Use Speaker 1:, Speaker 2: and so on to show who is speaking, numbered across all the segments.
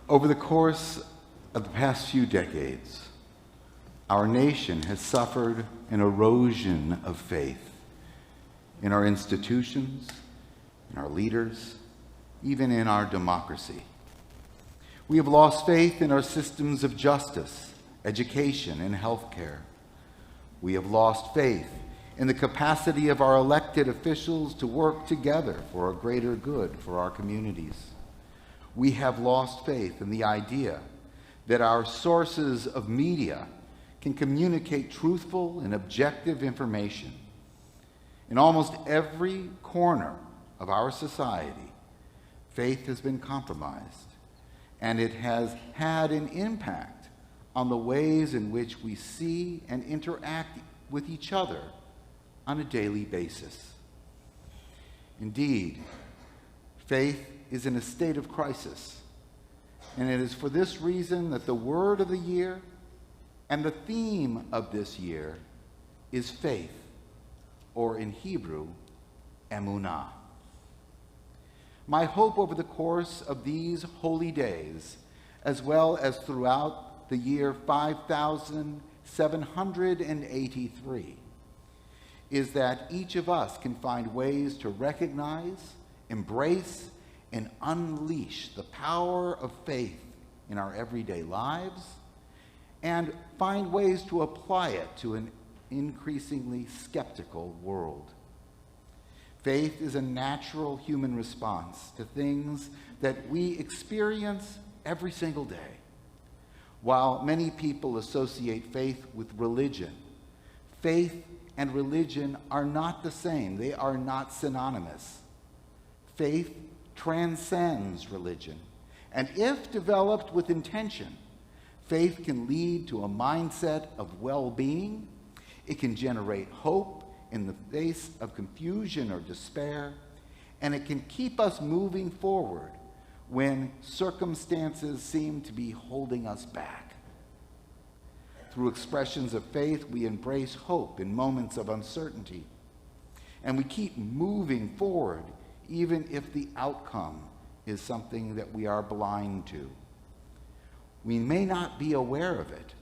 Speaker 1: Over the course of the past few decades, our nation has suffered an erosion of faith in our institutions, in our leaders, even in our democracy. We have lost faith in our systems of justice, education, and healthcare. We have lost faith in the capacity of our elected officials to work together for a greater good for our communities. We have lost faith in the idea that our sources of media can communicate truthful and objective information. In almost every corner of our society, faith has been compromised, and it has had an impact on the ways in which we see and interact with each other on a daily basis. Indeed, faith is in a state of crisis, and it is for this reason that the word of the year and the theme of this year is faith, or in Hebrew, emunah. My hope over the course of these holy days, as well as throughout the year 5783, is that each of us can find ways to recognize, embrace, and unleash the power of faith in our everyday lives, and find ways to apply it to an increasingly skeptical world. Faith is a natural human response to things that we experience every single day. While many people associate faith with religion, faith and religion are not the same. They are not synonymous. Faith transcends religion, and if developed with intention, faith can lead to a mindset of well-being. It can generate hope in the face of confusion or despair, and it can keep us moving forward when circumstances seem to be holding us back. Through expressions of faith, we embrace hope in moments of uncertainty, and we keep moving forward even if the outcome is something that we are blind to. We may not be aware of it,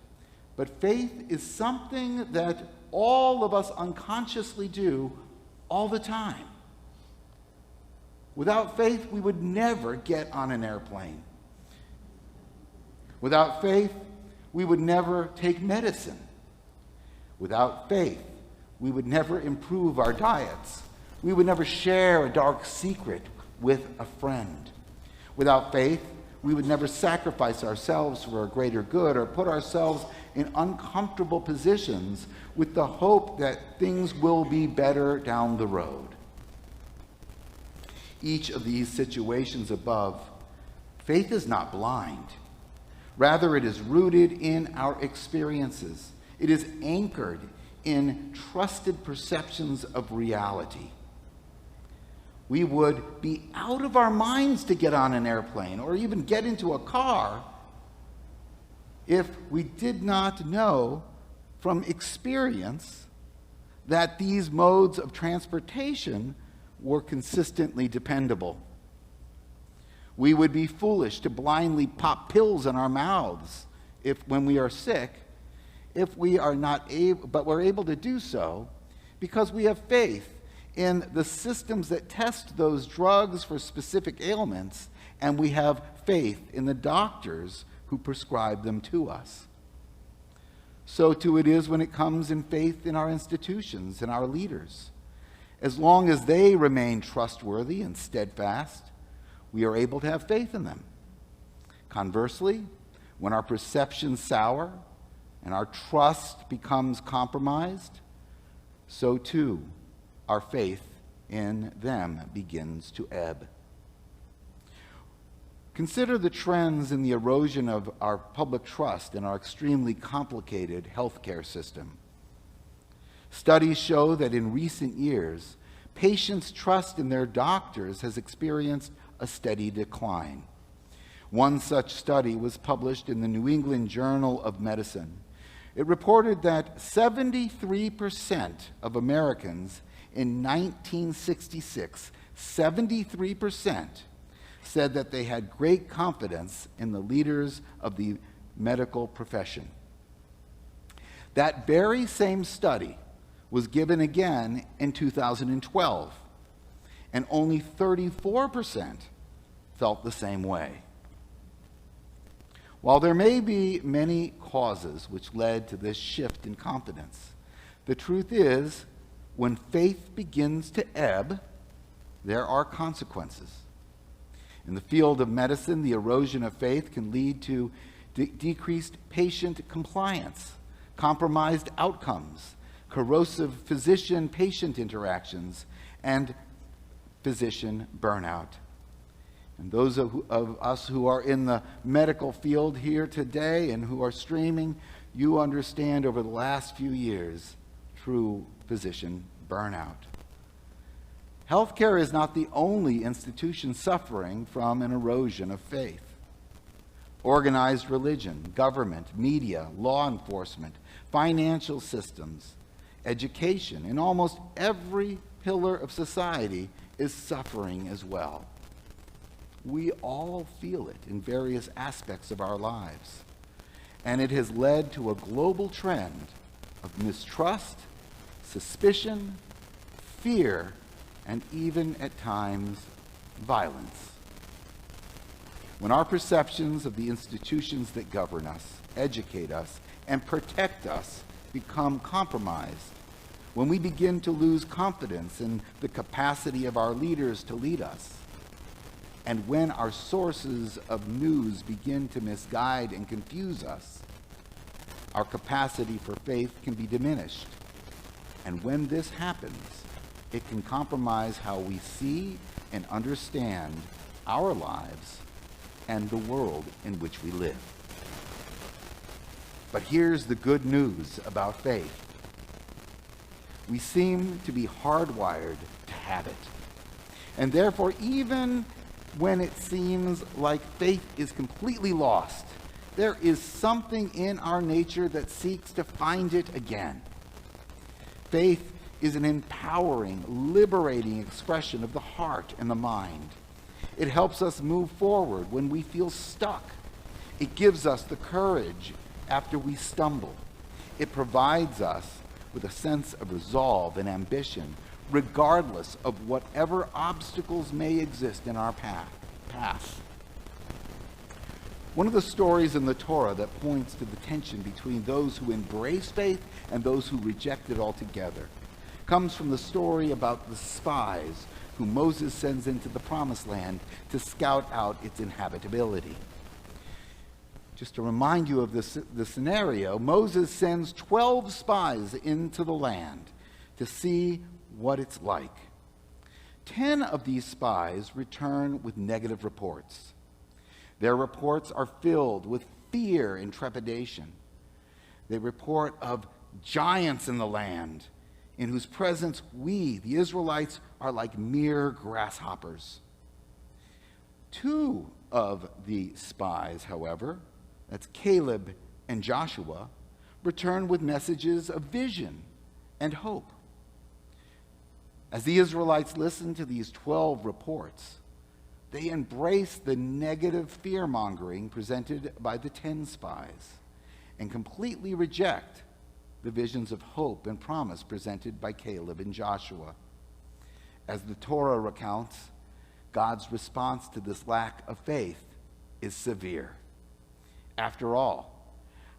Speaker 1: but faith is something that all of us unconsciously do all the time. Without faith, we would never get on an airplane. Without faith, we would never take medicine. Without faith, we would never improve our diets. We would never share a dark secret with a friend. Without faith, we would never sacrifice ourselves for a greater good or put ourselves in uncomfortable positions with the hope that things will be better down the road. Each of these situations above, faith is not blind. Rather, it is rooted in our experiences. It is anchored in trusted perceptions of reality. We would be out of our minds to get on an airplane or even get into a car if we did not know from experience that these modes of transportation were consistently dependable. We would be foolish to blindly pop pills in our mouths when we are sick, if we are not able, but we're able to do so because we have faith in the systems that test those drugs for specific ailments, and we have faith in the doctors who prescribe them to us. So too it is when it comes in faith in our institutions and our leaders. As long as they remain trustworthy and steadfast, we are able to have faith in them. Conversely, when our perceptions sour and our trust becomes compromised, so too our faith in them begins to ebb. Consider the trends in the erosion of our public trust in our extremely complicated healthcare system. Studies show that in recent years, patients' trust in their doctors has experienced a steady decline. One such study was published in the New England Journal of Medicine. It reported that 73% of Americans in 1966, 73%, said that they had great confidence in the leaders of the medical profession. That very same study was given again in 2012, and only 34% felt the same way. While there may be many causes which led to this shift in confidence, the truth is, when faith begins to ebb, there are consequences. In the field of medicine, the erosion of faith can lead to decreased patient compliance, compromised outcomes, corrosive physician-patient interactions, and physician burnout. And those of us who are in the medical field here today and who are streaming, you understand over the last few years true physician burnout. Healthcare is not the only institution suffering from an erosion of faith. Organized religion, government, media, law enforcement, financial systems, education, and almost every pillar of society is suffering as well. We all feel it in various aspects of our lives, and it has led to a global trend of mistrust, suspicion, fear, and even at times violence. When our perceptions of the institutions that govern us, educate us, and protect us become compromised, when we begin to lose confidence in the capacity of our leaders to lead us, and when our sources of news begin to misguide and confuse us, our capacity for faith can be diminished. And when this happens, it can compromise how we see and understand our lives and the world in which we live. But here's the good news about faith. We seem to be hardwired to have it. And therefore, even when it seems like faith is completely lost, there is something in our nature that seeks to find it again. Faith is an empowering, liberating expression of the heart and the mind. It helps us move forward when we feel stuck. It gives us the courage after we stumble. It provides us with a sense of resolve and ambition, regardless of whatever obstacles may exist in our path. One of the stories in the Torah that points to the tension between those who embrace faith and those who reject it altogether comes from the story about the spies who Moses sends into the Promised Land to scout out its inhabitability. Just to remind you of the scenario, Moses sends 12 spies into the land to see what it's like. 10 of these spies return with negative reports. Their reports are filled with fear and trepidation. They report of giants in the land, in whose presence we, the Israelites, are like mere grasshoppers. 2 of the spies, however, that's Caleb and Joshua, return with messages of vision and hope. As the Israelites listen to these 12 reports, they embrace the negative fear-mongering presented by the 10 spies and completely reject the visions of hope and promise presented by Caleb and Joshua. As the Torah recounts, God's response to this lack of faith is severe. After all,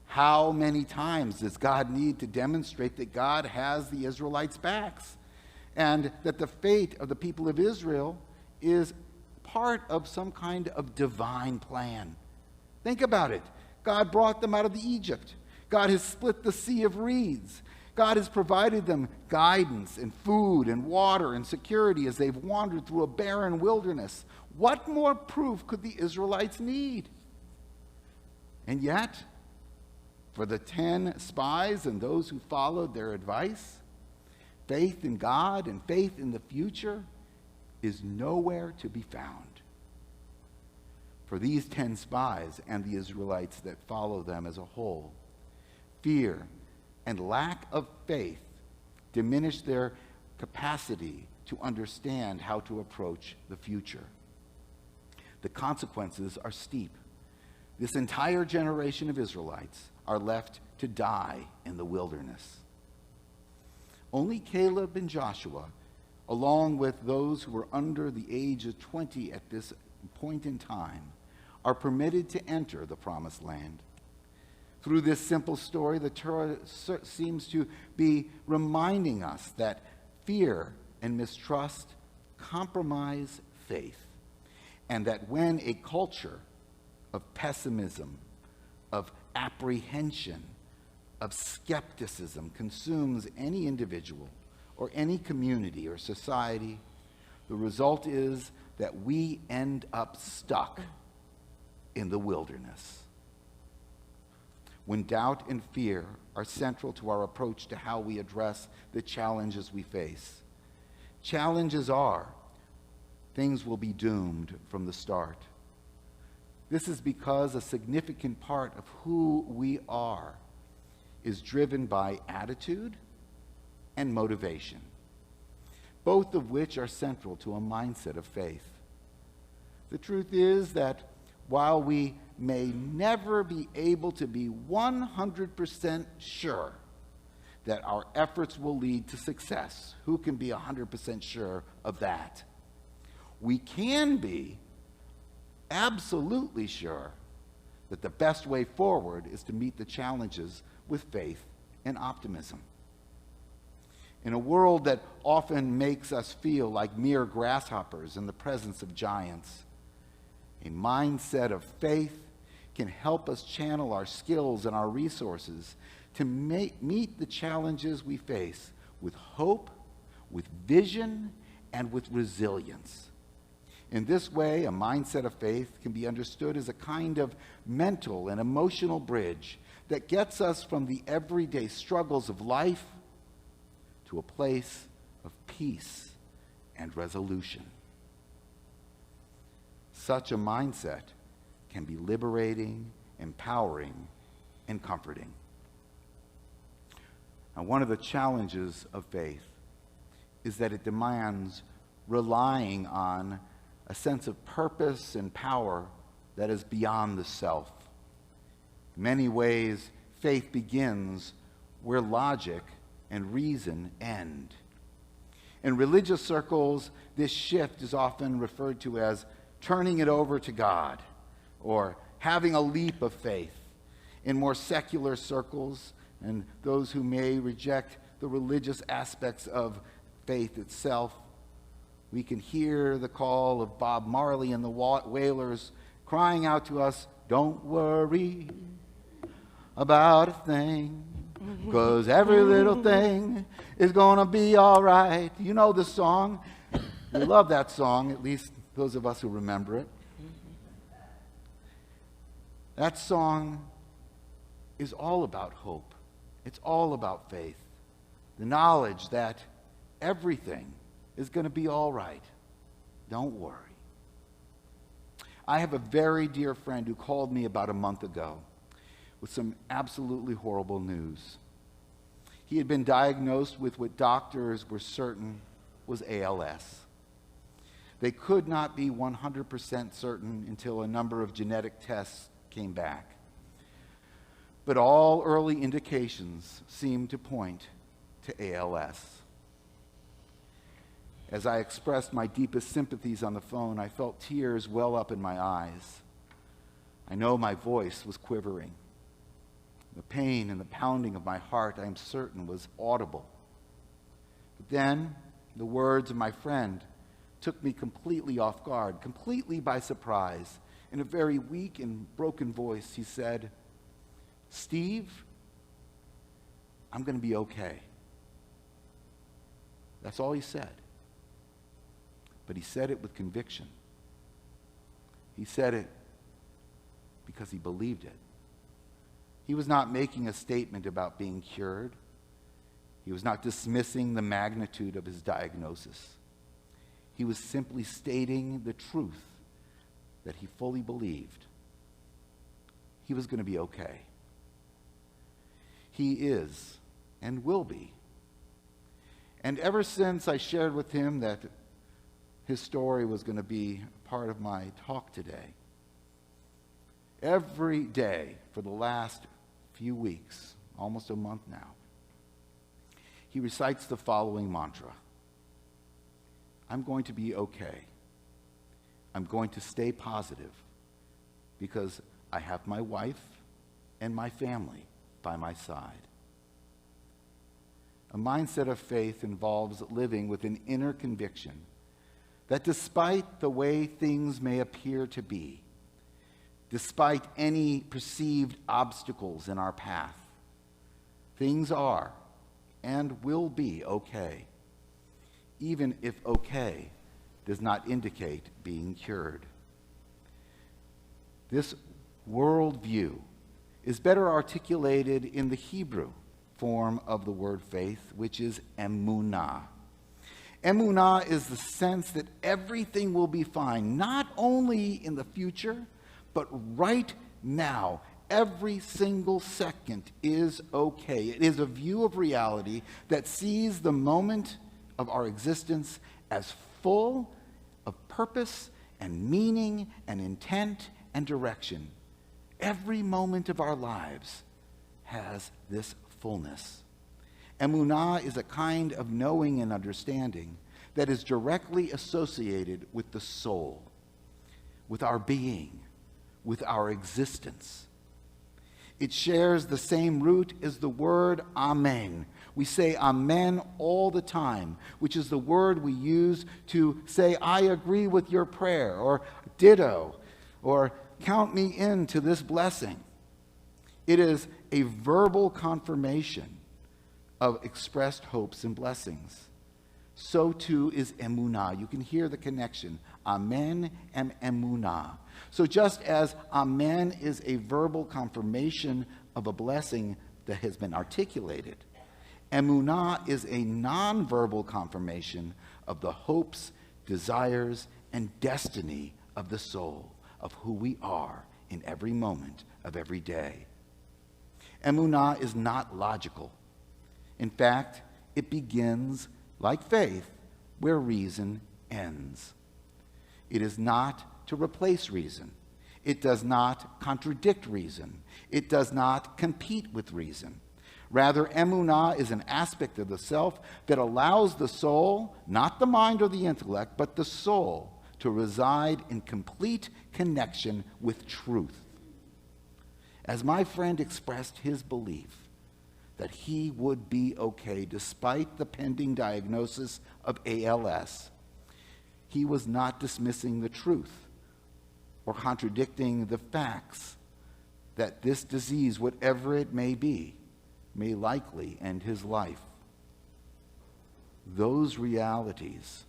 Speaker 1: how many times does God need to demonstrate that God has the Israelites' backs and that the fate of the people of Israel is part of some kind of divine plan? Think about it. God brought them out of Egypt. God has split the Sea of Reeds. God has provided them guidance and food and water and security as they've wandered through a barren wilderness. What more proof could the Israelites need? And yet, for the 10 spies and those who followed their advice, faith in God and faith in the future is nowhere to be found. For these 10 spies and the Israelites that follow them as a whole, fear and lack of faith diminish their capacity to understand how to approach the future. The consequences are steep. This entire generation of Israelites are left to die in the wilderness. Only Caleb and Joshua, along with those who were under the age of 20 at this point in time, are permitted to enter the promised land. Through this simple story, the Torah seems to be reminding us that fear and mistrust compromise faith, and that when a culture of pessimism, of apprehension, of skepticism consumes any individual or any community or society, the result is that we end up stuck in the wilderness. When doubt and fear are central to our approach to how we address the challenges we face, challenges are things will be doomed from the start. This is because a significant part of who we are is driven by attitude and motivation, both of which are central to a mindset of faith. The truth is that while we may never be able to be 100% sure that our efforts will lead to success, who can be 100% sure of that? We can be absolutely sure that the best way forward is to meet the challenges with faith and optimism. In a world that often makes us feel like mere grasshoppers in the presence of giants, a mindset of faith can help us channel our skills and our resources to meet the challenges we face with hope, with vision, and with resilience. In this way, a mindset of faith can be understood as a kind of mental and emotional bridge that gets us from the everyday struggles of life to a place of peace and resolution. Such a mindset can be liberating, empowering, and comforting. Now, one of the challenges of faith is that it demands relying on a sense of purpose and power that is beyond the self. In many ways, faith begins where logic and reason end. In religious circles, this shift is often referred to as turning it over to God, or having a leap of faith. In more secular circles, and those who may reject the religious aspects of faith itself, we can hear the call of Bob Marley and the Wailers crying out to us, "Don't worry about a thing, 'cause every little thing is gonna be all right." You know the song. We love that song, at least those of us who remember it. That song is all about hope. It's all about faith. The knowledge that everything is going to be all right. Don't worry. I have a very dear friend who called me about a month ago with some absolutely horrible news. He had been diagnosed with what doctors were certain was ALS. They could not be 100% certain until a number of genetic tests came back. But all early indications seemed to point to ALS. As I expressed my deepest sympathies on the phone, I felt tears well up in my eyes. I know my voice was quivering. The pain and the pounding of my heart, I am certain, was audible. But then, the words of my friend took me completely off guard, completely by surprise. In a very weak and broken voice, he said, "Steve, I'm going to be okay." That's all he said. But he said it with conviction. He said it because he believed it. He was not making a statement about being cured. He was not dismissing the magnitude of his diagnosis. He was simply stating the truth that he fully believed. He was going to be okay. He is and will be. And ever since I shared with him that his story was going to be part of my talk today. Every day for the last few weeks, almost a month now, he recites the following mantra: I'm going to be okay. I'm going to stay positive because I have my wife and my family by my side. A mindset of faith involves living with an inner conviction that despite the way things may appear to be, despite any perceived obstacles in our path, things are and will be okay, even if okay does not indicate being cured. This worldview is better articulated in the Hebrew form of the word faith, which is emunah. Emunah is the sense that everything will be fine, not only in the future, but right now. Every single second is okay. It is a view of reality that sees the moment of our existence as full of purpose and meaning and intent and direction. Every moment of our lives has this fullness. Emunah is a kind of knowing and understanding that is directly associated with the soul, with our being, with our existence. It shares the same root as the word amen. We say amen all the time, which is the word we use to say, I agree with your prayer, or ditto, or count me into this blessing. It is a verbal confirmation of expressed hopes and blessings. So too is emunah. You can hear the connection. Amen and emunah. So just as amen is a verbal confirmation of a blessing that has been articulated, emunah is a nonverbal confirmation of the hopes, desires, and destiny of the soul, of who we are in every moment of every day. Emunah is not logical. In fact, it begins, like faith, where reason ends. It is not to replace reason. It does not contradict reason. It does not compete with reason. Rather, emunah is an aspect of the self that allows the soul, not the mind or the intellect, but the soul, to reside in complete connection with truth. As my friend expressed his belief that he would be okay despite the pending diagnosis of ALS, he was not dismissing the truth or contradicting the facts that this disease, whatever it may be, may likely end his life. Those realities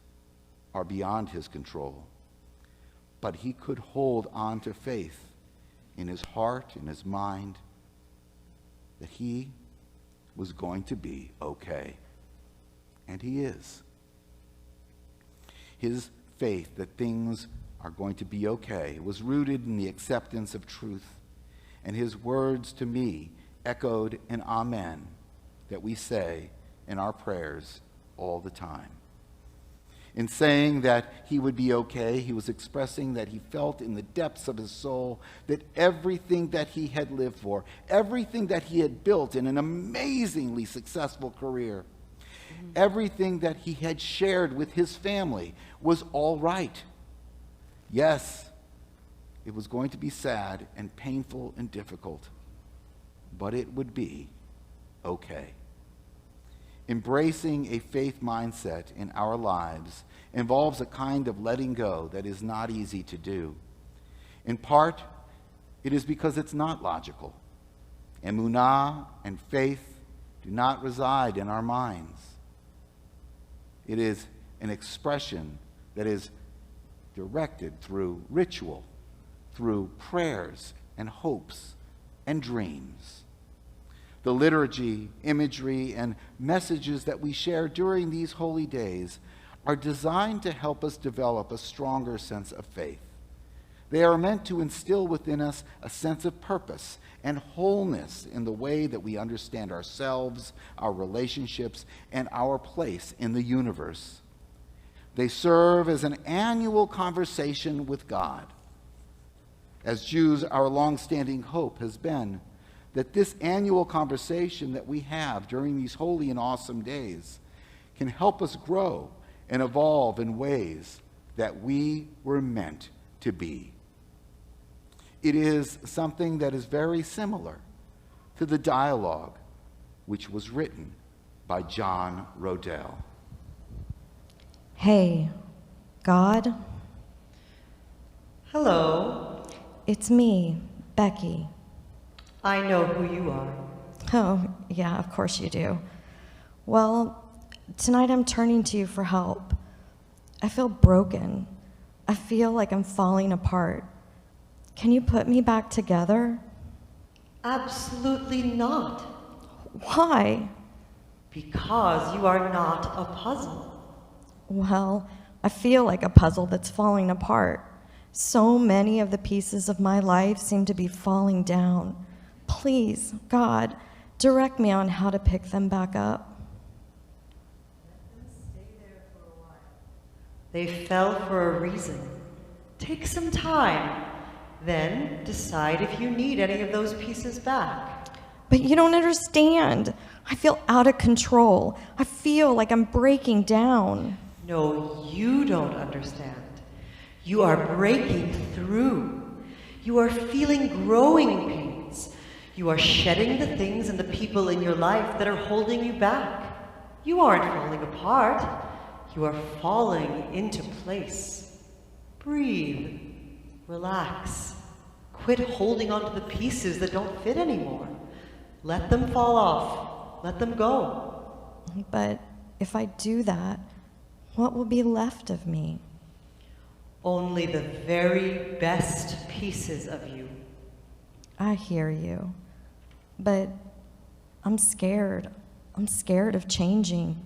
Speaker 1: are beyond his control, but he could hold on to faith in his heart, in his mind, that he was going to be okay. And he is. His faith that things are going to be okay was rooted in the acceptance of truth, and his words to me echoed an amen that we say in our prayers all the time. In saying that he would be okay, he was expressing that he felt in the depths of his soul that everything that he had lived for, everything that he had built in an amazingly successful career, everything that he had shared with his family was all right. Yes, it was going to be sad and painful and difficult, but it would be okay. Embracing a faith mindset in our lives involves a kind of letting go that is not easy to do. In part, it is because it's not logical. Emunah and faith do not reside in our minds. It is an expression that is directed through ritual, through prayers and hopes and dreams. The liturgy, imagery, and messages that we share during these holy days are designed to help us develop a stronger sense of faith. They are meant to instill within us a sense of purpose and wholeness in the way that we understand ourselves, our relationships, and our place in the universe. They serve as an annual conversation with God. As Jews, our long-standing hope has been that this annual conversation that we have during these holy and awesome days can help us grow and evolve in ways that we were meant to be. It is something that is very similar to the dialogue which was written by John Rodell.
Speaker 2: Hey, God.
Speaker 3: Hello.
Speaker 2: It's me, Becky.
Speaker 3: I know who you are.
Speaker 2: Oh, yeah, of course you do. Well, tonight I'm turning to you for help. I feel broken. I feel like I'm falling apart. Can you put me back together?
Speaker 3: Absolutely not.
Speaker 2: Why?
Speaker 3: Because you are not a puzzle.
Speaker 2: Well, I feel like a puzzle that's falling apart. So many of the pieces of my life seem to be falling down. Please, God, direct me on how to pick them back up.
Speaker 3: Let them stay there for a while. They fell for a reason. Take some time. Then decide if you need any of those pieces back.
Speaker 2: But you don't understand. I feel out of control. I feel like I'm breaking down.
Speaker 3: No, you don't understand. You are breaking through. You are feeling growing pains. You are shedding the things and the people in your life that are holding you back. You aren't falling apart. You are falling into place. Breathe. Relax. Quit holding on to the pieces that don't fit anymore. Let them fall off. Let them go.
Speaker 2: But if I do that, what will be left of me?
Speaker 3: Only the very best pieces of you.
Speaker 2: I hear you. But I'm scared. I'm scared of changing.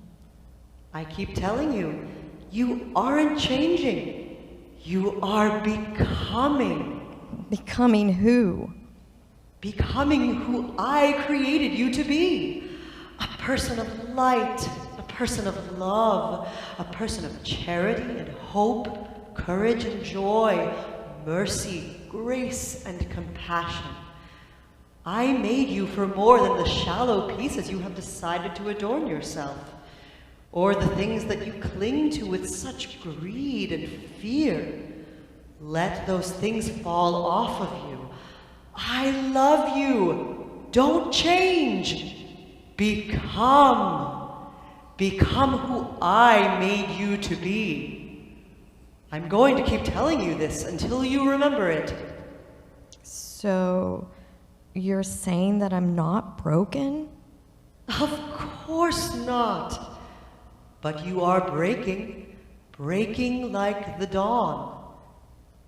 Speaker 3: I keep telling you, you aren't changing. You are becoming.
Speaker 2: Becoming who?
Speaker 3: Becoming who I created you to be. A person of light, a person of love, a person of charity and hope, courage and joy, mercy, grace and compassion. I made you for more than the shallow pieces you have decided to adorn yourself, or the things that you cling to with such greed and fear. Let those things fall off of you. I love you. Don't change. Become. Become who I made you to be. I'm going to keep telling you this until you remember it.
Speaker 2: So, you're saying that I'm not broken?
Speaker 3: Of course not. But you are breaking. Breaking like the dawn.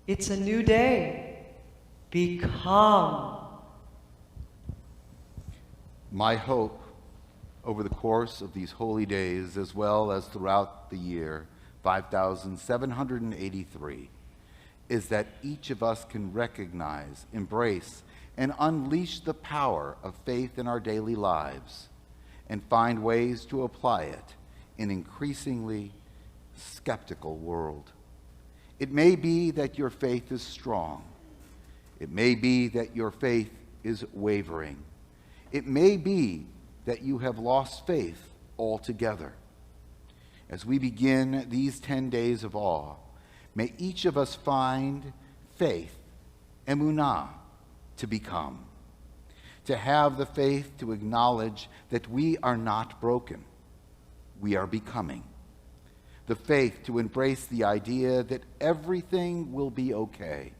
Speaker 3: It's a new day. Become.
Speaker 1: My hope over the course of these holy days, as well as throughout the year 5,783, is that each of us can recognize, embrace, and unleash the power of faith in our daily lives and find ways to apply it in an increasingly skeptical world. It may be that your faith is strong. It may be that your faith is wavering. It may be that you have lost faith altogether. As we begin these 10 days of awe, may each of us find faith, emunah, to become. To have the faith to acknowledge that we are not broken. We are becoming. The faith to embrace the idea that everything will be okay.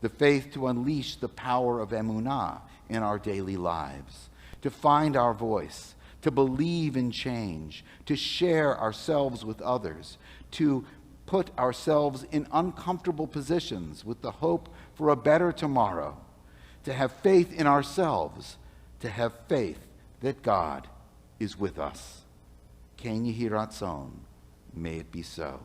Speaker 1: The faith to unleash the power of emunah in our daily lives. To find our voice, to believe in change, to share ourselves with others, to put ourselves in uncomfortable positions with the hope for a better tomorrow, to have faith in ourselves, to have faith that God is with us. Ken Yehi Ratzon, may it be so.